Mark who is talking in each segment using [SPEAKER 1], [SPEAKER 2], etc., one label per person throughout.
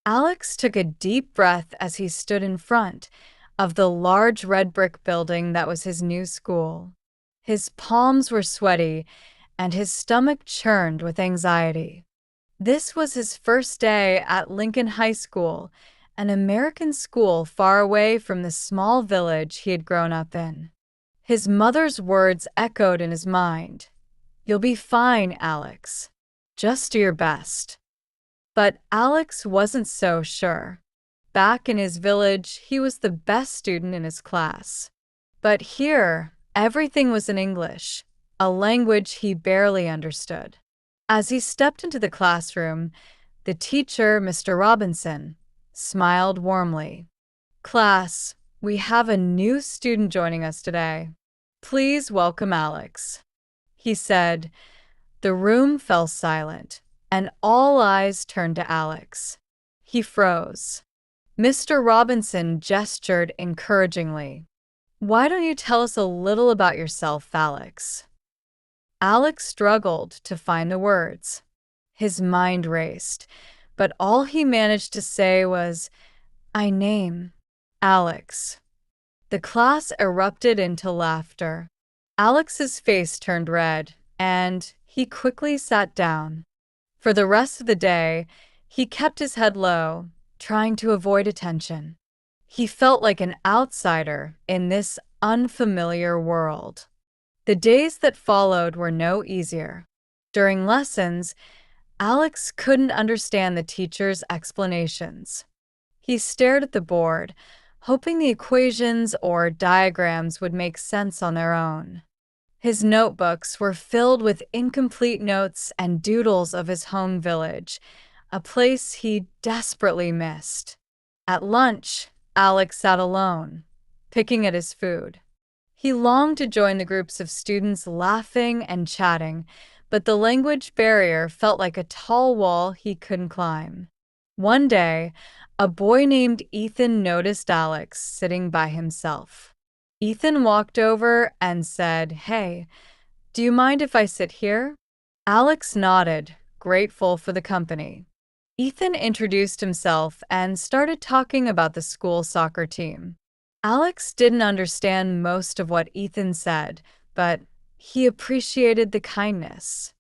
[SPEAKER 1] Alex took a deep breath as he stood in front of the large red brick building that was his new school. His palms were sweaty and his stomach churned with anxiety. This was his first day at Lincoln High School, an American school far away from the small village he had grown up in. His mother's words echoed in his mind. "You'll be fine, Alex. Just do your best." But Alex wasn't so sure. Back in his village, he was the best student in his class. But here, everything was in English, a language he barely understood. As he stepped into the classroom, the teacher, Mr. Robinson, smiled warmly. "Class, we have a new student joining us today. Please welcome Alex," he said. The room fell silent, and all eyes turned to Alex. He froze. Mr. Robinson gestured encouragingly. "Why don't you tell us a little about yourself, Alex?" Alex struggled to find the words. His mind raced, but all he managed to say was, "I name Alex." The class erupted into laughter. Alex's face turned red, and he quickly sat down. For the rest of the day, he kept his head low, trying to avoid attention. He felt like an outsider in this unfamiliar world. The days that followed were no easier. During lessons, Alex couldn't understand the teacher's explanations. He stared at the board, hoping the equations or diagrams would make sense on their own. His notebooks were filled with incomplete notes and doodles of his home village, a place he desperately missed. At lunch, Alex sat alone, picking at his food. He longed to join the groups of students laughing and chatting, but the language barrier felt like a tall wall he couldn't climb. One day, a boy named Ethan noticed Alex sitting by himself. Ethan walked over and said, "Hey, do you mind if I sit here?" Alex nodded, grateful for the company. Ethan introduced himself and started talking about the school soccer team. Alex didn't understand most of what Ethan said, but he appreciated the kindness.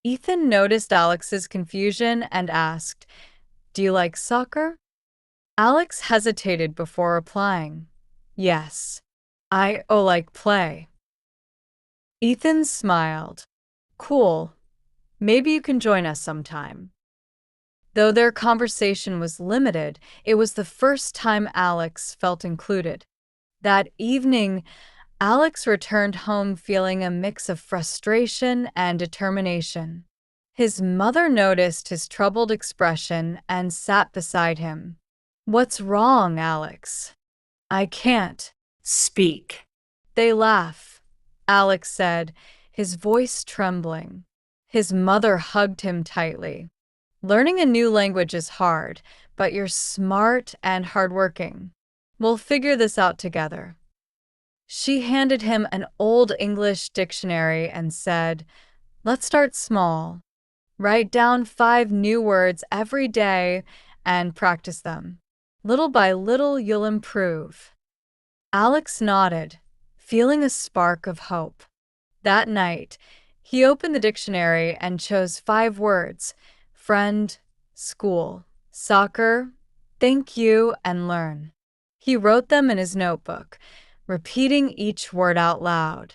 [SPEAKER 1] Ethan noticed Alex's confusion and asked, "Do you like soccer?" Alex hesitated before replying, "Yes, I like play." Ethan smiled. "Cool. Maybe you can join us sometime." Though their conversation was limited, it was the first time Alex felt included. That evening, Alex returned home feeling a mix of frustration and determination. His mother noticed his troubled expression and sat beside him. "What's wrong, Alex?" "I can't speak." "They laugh," Alex said, his voice trembling. His mother hugged him tightly. "Learning a new language is hard, but you're smart and hardworking. We'll figure this out together." She handed him an old English dictionary and said, "Let's start small. Write down 5 new words every day and practice them. Little by little, you'll improve." Alex nodded, feeling a spark of hope. That night, he opened the dictionary and chose 5 words: friend, school, soccer, thank you, and learn. He wrote them in his notebook, repeating each word out loud.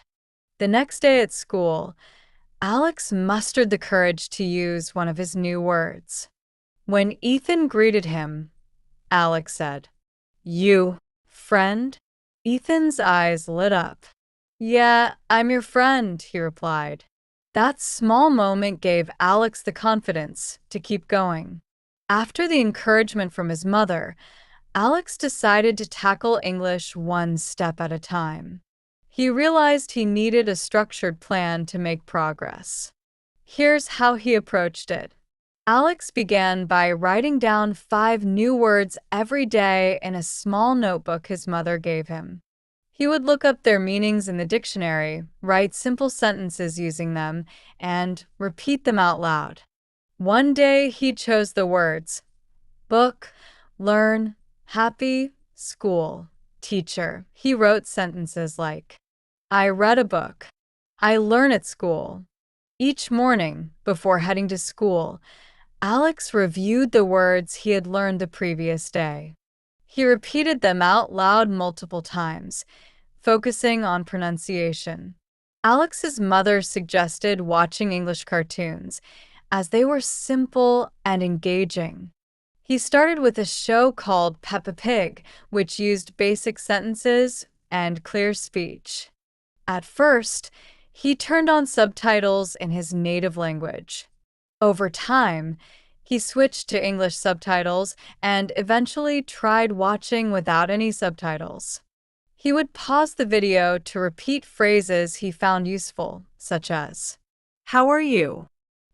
[SPEAKER 1] The next day at school, Alex mustered the courage to use one of his new words. When Ethan greeted him, Alex said, "You, friend?" Ethan's eyes lit up. "Yeah, I'm your friend," he replied. That small moment gave Alex the confidence to keep going. After the encouragement from his mother, Alex decided to tackle English one step at a time. He realized he needed a structured plan to make progress. Here's how he approached it. Alex began by writing down 5 new words every day in a small notebook his mother gave him. He would look up their meanings in the dictionary, write simple sentences using them, and repeat them out loud. One day he chose the words book, learn, happy, school, teacher. He wrote sentences like, I read a book. I learn at school. Each morning, before heading to school, Alex reviewed the words he had learned the previous day. He repeated them out loud multiple times, focusing on pronunciation. Alex's mother suggested watching English cartoons, as they were simple and engaging. He started with a show called Peppa Pig, which used basic sentences and clear speech. At first, he turned on subtitles in his native language. Over time, he switched to English subtitles and eventually tried watching without any subtitles. He would pause the video to repeat phrases he found useful, such as, How are you?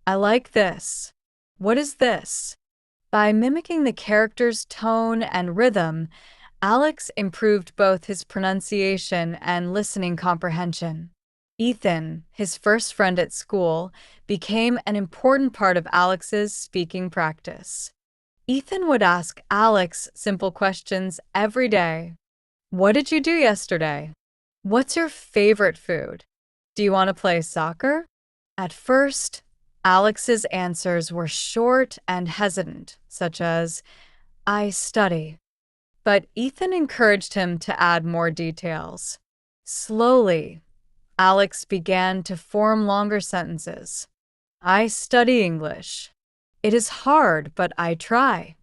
[SPEAKER 1] I like this. What is this? By mimicking the character's tone and rhythm, Alex improved both his pronunciation and listening comprehension. Ethan, his first friend at school, became an important part of Alex's speaking practice. Ethan would ask Alex simple questions every day. What did you do yesterday? What's your favorite food? Do you want to play soccer? At first, Alex's answers were short and hesitant, such as, I study. But Ethan encouraged him to add more details. Slowly, Alex began to form longer sentences. I study English. It is hard, but I try.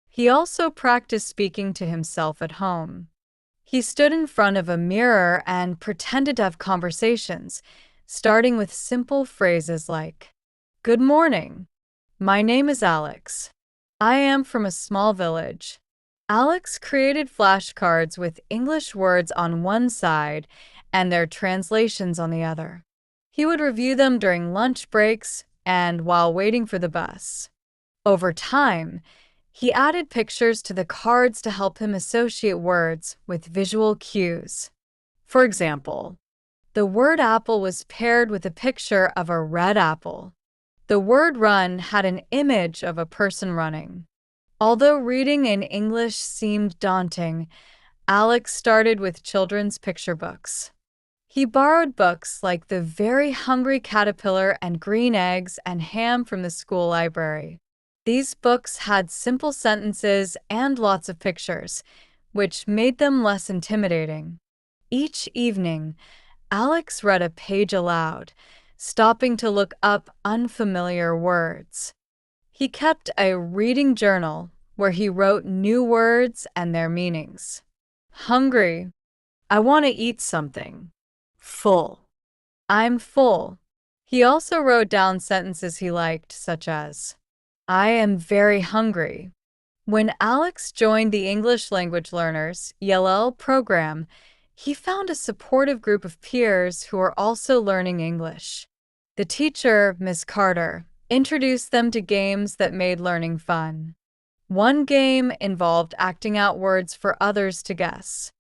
[SPEAKER 1] He also practiced speaking to himself at home. He stood in front of a mirror and pretended to have conversations, starting with simple phrases like, Good morning. My name is Alex. I am from a small village. Alex created flashcards with English words on one side and their translations on the other. He would review them during lunch breaks and while waiting for the bus. Over time, he added pictures to the cards to help him associate words with visual cues. For example, the word apple was paired with a picture of a red apple. The word run had an image of a person running. Although reading in English seemed daunting, Alex started with children's picture books. He borrowed books like The Very Hungry Caterpillar and Green Eggs and Ham from the school library. These books had simple sentences and lots of pictures, which made them less intimidating. Each evening, Alex read a page aloud, stopping to look up unfamiliar words. He kept a reading journal where he wrote new words and their meanings. Hungry. I want to eat something. Full. I'm full. He also wrote down sentences he liked, such as, I am very hungry. When Alex joined the English Language Learners (ELL) program, he found a supportive group of peers who were also learning English. The teacher, Ms. Carter, introduced them to games that made learning fun. One game involved acting out words for others to guess.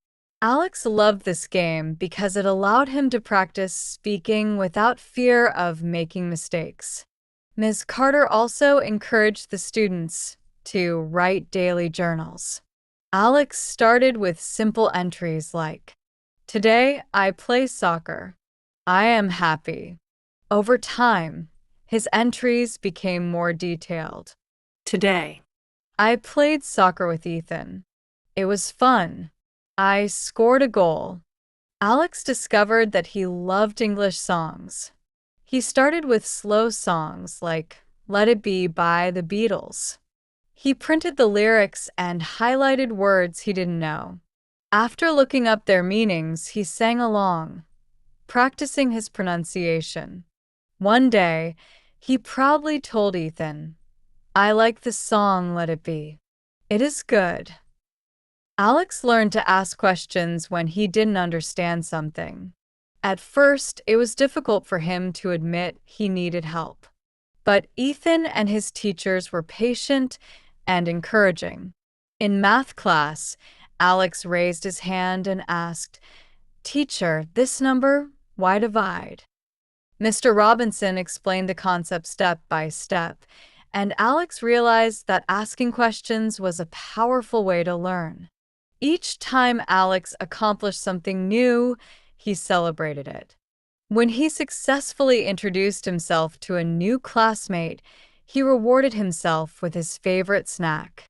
[SPEAKER 1] Alex loved this game because it allowed him to practice speaking without fear of making mistakes. Ms. Carter also encouraged the students to write daily journals. Alex started with simple entries like, Today I play soccer. I am happy. Over time, his entries became more detailed. Today, I played soccer with Ethan. It was fun. I scored a goal. Alex discovered that he loved English songs. He started with slow songs like Let It Be by the Beatles. He printed the lyrics and highlighted words he didn't know. After looking up their meanings, he sang along, practicing his pronunciation. One day, he proudly told Ethan, I like the song Let It Be. It is good. Alex learned to ask questions when he didn't understand something. At first, it was difficult for him to admit he needed help. But Ethan and his teachers were patient and encouraging. In math class, Alex raised his hand and asked, Teacher, this number, why divide? Mr. Robinson explained the concept step by step, and Alex realized that asking questions was a powerful way to learn. Each time Alex accomplished something new, he celebrated it. When he successfully introduced himself to a new classmate, he rewarded himself with his favorite snack.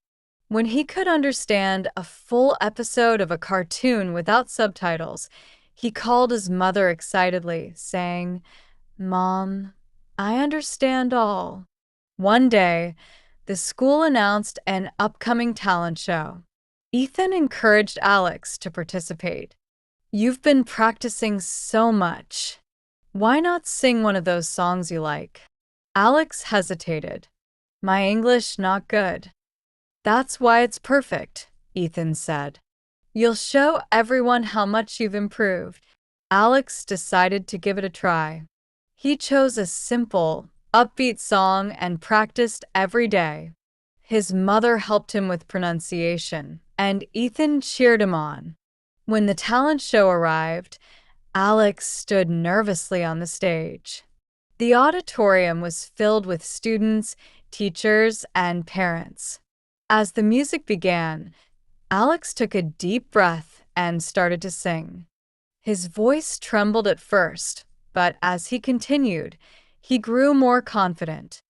[SPEAKER 1] When he could understand a full episode of a cartoon without subtitles, he called his mother excitedly, saying, "Mom, I understand all." One day, the school announced an upcoming talent show. Ethan encouraged Alex to participate. "You've been practicing so much. Why not sing one of those songs you like?" Alex hesitated. "My English not good." "That's why it's perfect," Ethan said. "You'll show everyone how much you've improved." Alex decided to give it a try. He chose a simple, upbeat song and practiced every day. His mother helped him with pronunciation, and Ethan cheered him on. When the talent show arrived, Alex stood nervously on the stage. The auditorium was filled with students, teachers, and parents. As the music began, Alex took a deep breath and started to sing. His voice trembled at first, but as he continued, he grew more confident.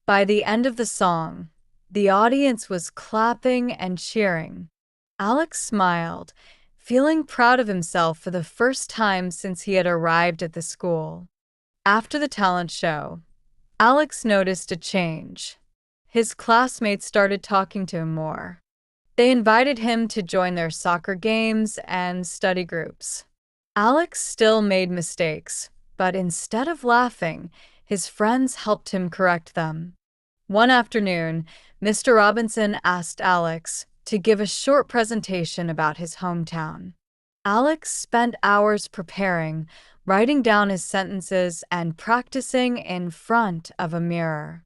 [SPEAKER 1] By the end of the song, the audience was clapping and cheering. Alex smiled, feeling proud of himself for the first time since he had arrived at the school. After the talent show, Alex noticed a change. His classmates started talking to him more. They invited him to join their soccer games and study groups. Alex still made mistakes, but instead of laughing, his friends helped him correct them. One afternoon, Mr. Robinson asked Alex to give a short presentation about his hometown. Alex spent hours preparing, writing down his sentences and practicing in front of a mirror.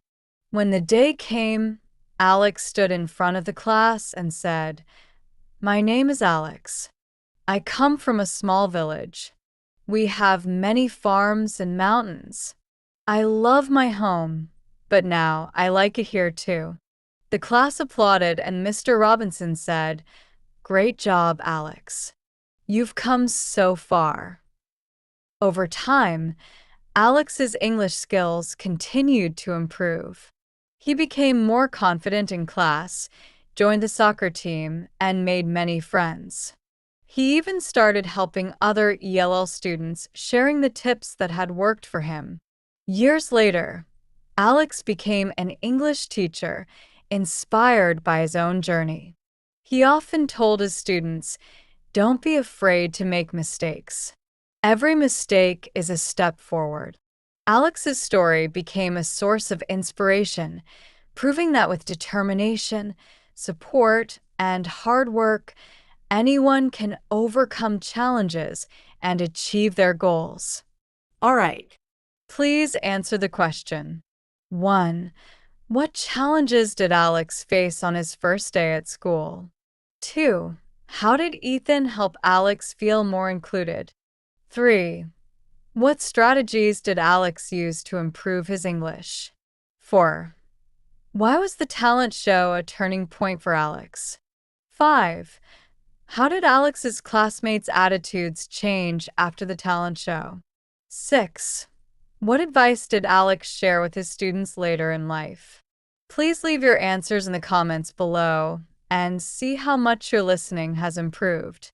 [SPEAKER 1] When the day came, Alex stood in front of the class and said, "My name is Alex. I come from a small village. We have many farms and mountains. I love my home, but now I like it here too." The class applauded and Mr. Robinson said, "Great job, Alex. You've come so far." Over time, Alex's English skills continued to improve. He became more confident in class, joined the soccer team, and made many friends. He even started helping other ELL students, sharing the tips that had worked for him. Years later, Alex became an English teacher, inspired by his own journey. He often told his students, "Don't be afraid to make mistakes. Every mistake is a step forward." Alex's story became a source of inspiration, proving that with determination, support, and hard work, anyone can overcome challenges and achieve their goals. All right, please answer the question. 1. What challenges did Alex face on his first day at school? 2. How did Ethan help Alex feel more included? 3. What strategies did Alex use to improve his English? 4. Why was the talent show a turning point for Alex? 5. How did Alex's classmates' attitudes change after the talent show? 6. What advice did Alex share with his students later in life? Please leave your answers in the comments below and see how much your listening has improved.